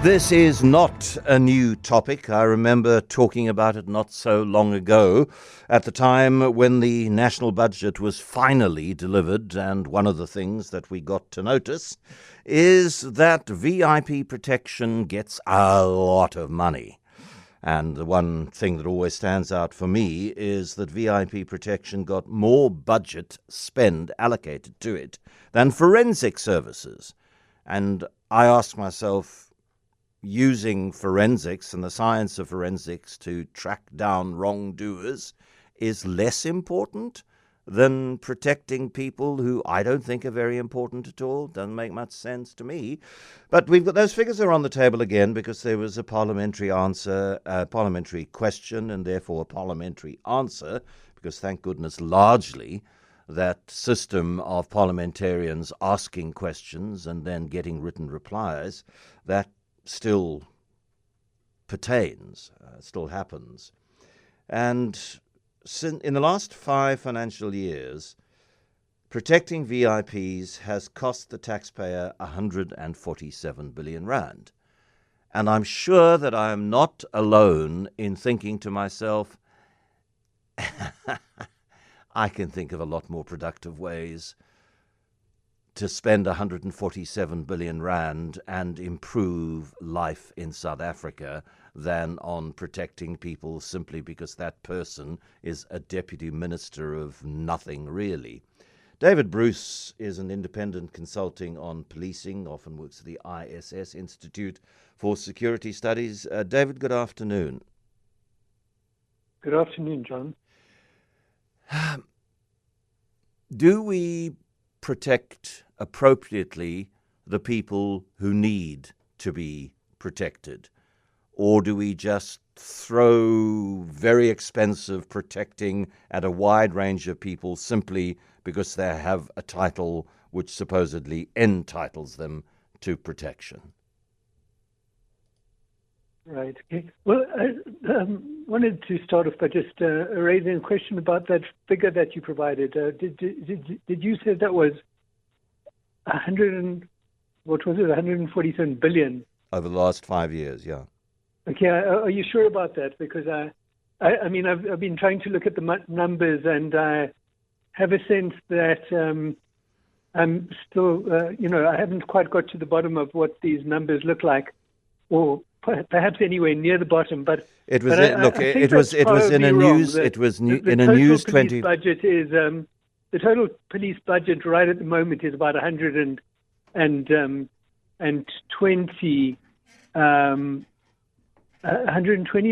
This is not a new topic. I remember talking about it not so long ago, at the time when the national budget was finally delivered, and one of the things that we got to notice is that VIP protection gets a lot of money. And the one thing that always stands out for me is that VIP protection got more budget spend allocated to it than forensic services. And I ask myself, using forensics and the science of forensics to track down wrongdoers is less important than protecting people who I don't think are very important at all. Doesn't make much sense to me. But we've got those figures are on the table again because there was a parliamentary question, and therefore a parliamentary answer, because thank goodness largely that system of parliamentarians asking questions and then getting written replies, that still pertains, still happens. And in the last 5 financial years, protecting VIPs has cost the taxpayer 147 billion rand. And I'm sure that I am not alone in thinking to myself, I can think of a lot more productive ways to spend 147 billion rand and improve life in South Africa than on protecting people simply because that person is a deputy minister of nothing really. David Bruce is an independent consulting on policing, often works at the ISS, Institute for Security Studies. David, good afternoon. Good afternoon, John. Do we protect appropriately the people who need to be protected? Or do we just throw very expensive protecting at a wide range of people simply because they have a title which supposedly entitles them to protection? Right. Okay. Well, I wanted to start off by just raising a question about that figure that you provided. Did you say that was 147 billion over the last 5 years? Yeah. Okay. Are you sure about that? Because I mean, I've been trying to look at the numbers, and I have a sense that I'm still, I haven't quite got to the bottom of what these numbers look like, or perhaps anywhere near the bottom. But it was but it was in a news. It was in a news 20. Budget is the total police budget right at the moment is about 120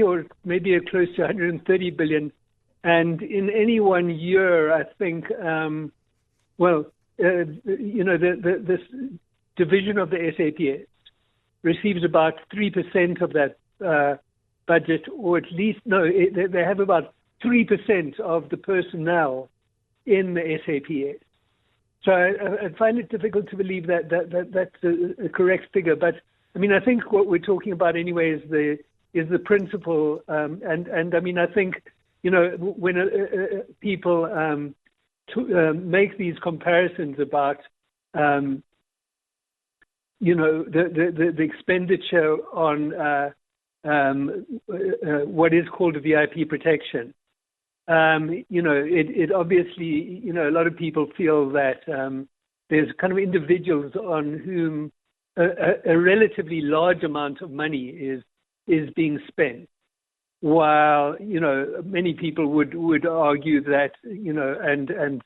or maybe close to 130 billion. And in any one year, I think, this division of the SAPS receives about 3% of that budget, or at least, they have about 3% of the personnel in the SAPS. So I find it difficult to believe that that's a correct figure. But I mean, I think what we're talking about anyway is the principle. And I mean, I think, when people make these comparisons about, the expenditure on what is called a VIP protection, it obviously, a lot of people feel that there's kind of individuals on whom a relatively large amount of money is being spent, while many people would argue that that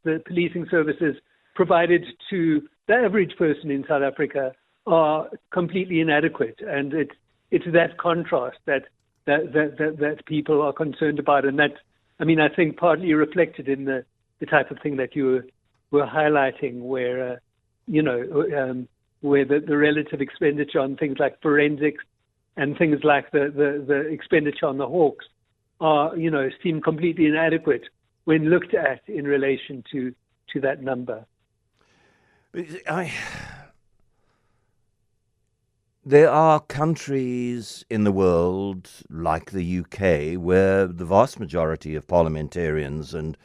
the policing services provided to the average person in South Africa are completely inadequate, and it's that contrast that people are concerned about, and that, I mean, I think partly reflected in the type of thing that you were highlighting, where where the relative expenditure on things like forensics and things like the expenditure on the Hawks are seem completely inadequate when looked at in relation to that number. There are countries in the world, like the UK, where the vast majority of parliamentarians and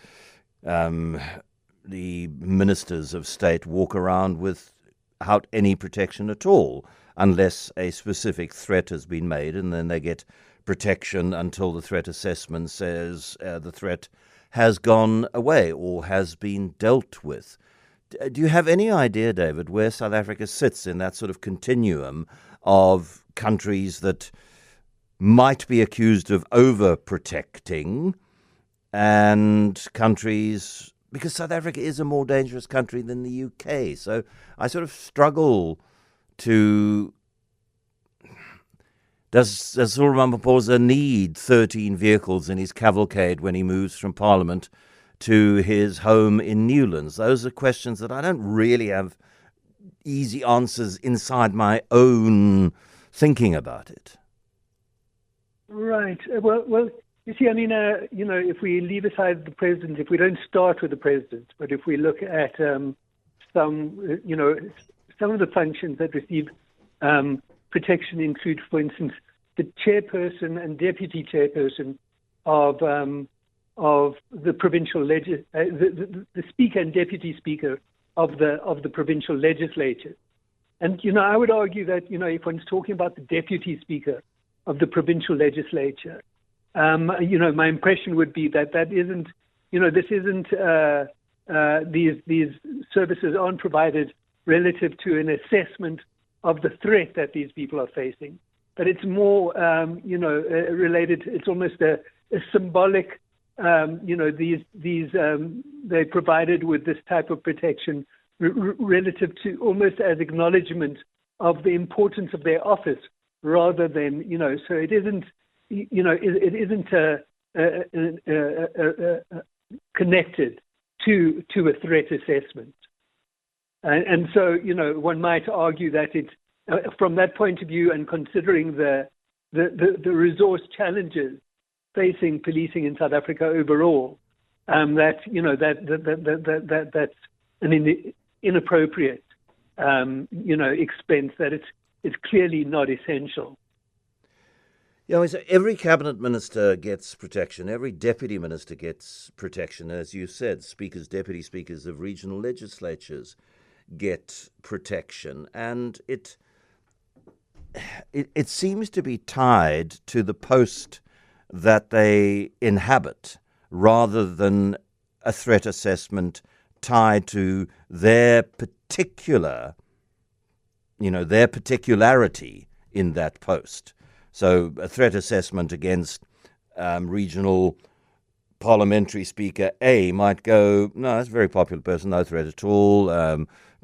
the ministers of state walk around without any protection at all. unless a specific threat has been made, and then they get protection until the threat assessment says the threat has gone away or has been dealt with. Do you have any idea, David, where South Africa sits in that sort of continuum of countries that might be accused of overprotecting and countries, because South Africa is a more dangerous country than the UK. So I sort of struggle to, does Cyril Ramaphosa need 13 vehicles in his cavalcade when he moves from Parliament to his home in Newlands? Those are questions that I don't really have easy answers inside my own thinking about it. Right. Well, you see, I mean, if we leave aside the president, if we don't start with the president, but if we look at some of the functions that receive protection include, for instance, the chairperson and deputy chairperson of the provincial the speaker and deputy speaker of the provincial legislature. And I would argue that if one's talking about the deputy speaker of the provincial legislature, my impression would be that isn't, this isn't, these services aren't provided relative to an assessment of the threat that these people are facing, but it's more, related. It's almost a symbolic. They're provided with this type of protection relative to almost as acknowledgement of the importance of their office, rather than So it isn't. It isn't connected to a threat assessment. And so, one might argue that it's from that point of view, and considering the resource challenges facing policing in South Africa overall, that's an inappropriate, expense, that it's clearly not essential. So every cabinet minister gets protection. Every deputy minister gets protection. As you said, speakers, deputy speakers of regional legislatures get protection. And it seems to be tied to the post that they inhabit, rather than a threat assessment tied to their particularity in that post. So a threat assessment against regional parliamentary speaker A might go, no, that's a very popular person, no threat at all.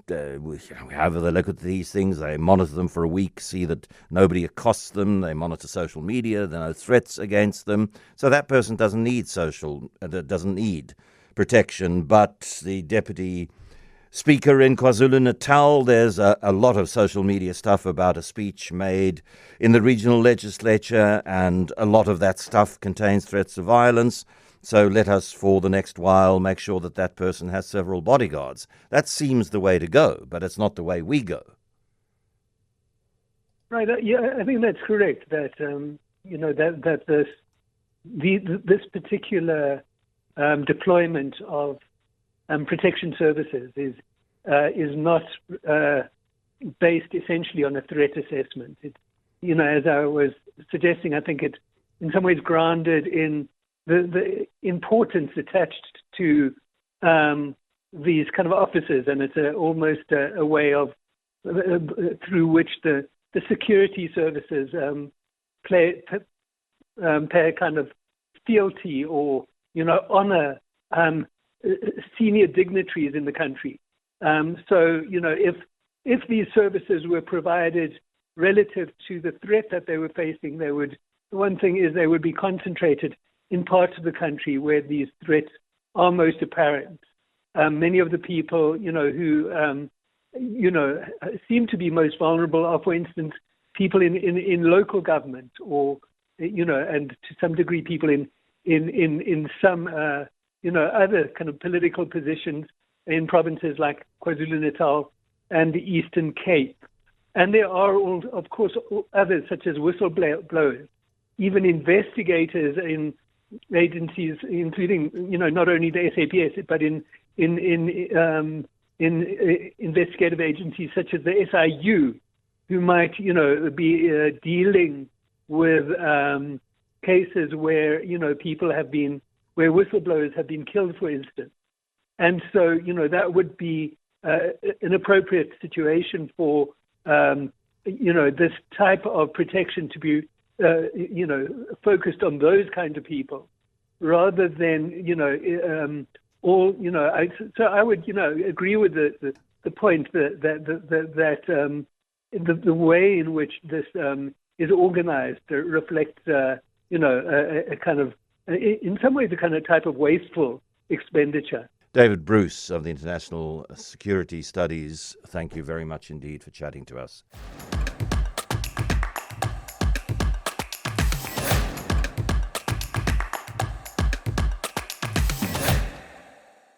However they look at these things, they monitor them for a week, see that nobody accosts them, they monitor social media, there are no threats against them. So that person doesn't need protection. But the deputy speaker in KwaZulu-Natal, there's a lot of social media stuff about a speech made in the regional legislature, and a lot of that stuff contains threats of violence. So let us, for the next while, make sure that that person has several bodyguards. That seems the way to go, but it's not the way we go. Right. Yeah, I think that's correct. That this particular deployment of protection services is not based essentially on a threat assessment. As I was suggesting, I think it's in some ways grounded in the importance attached to these kind of offices, and it's almost a way of through which the security services pay a kind of fealty or honor senior dignitaries in the country. So if these services were provided relative to the threat that they were facing, they would be concentrated in parts of the country where these threats are most apparent. Many of the people, who seem to be most vulnerable are, for instance, people in local government, or and to some degree people in some other kind of political positions in provinces like KwaZulu-Natal and the Eastern Cape. And there are, of course, others such as whistleblowers, even investigators in agencies, including, not only the SAPS, but in investigative agencies such as the SIU, who might, be dealing with cases where, where whistleblowers have been killed, for instance. And so, that would be an appropriate situation for, this type of protection to be, focused on those kind of people rather than, so I would, agree with the point that the way in which this is organized reflects, a kind of, in some ways, a kind of type of wasteful expenditure. David Bruce of the International Security Studies, thank you very much indeed for chatting to us.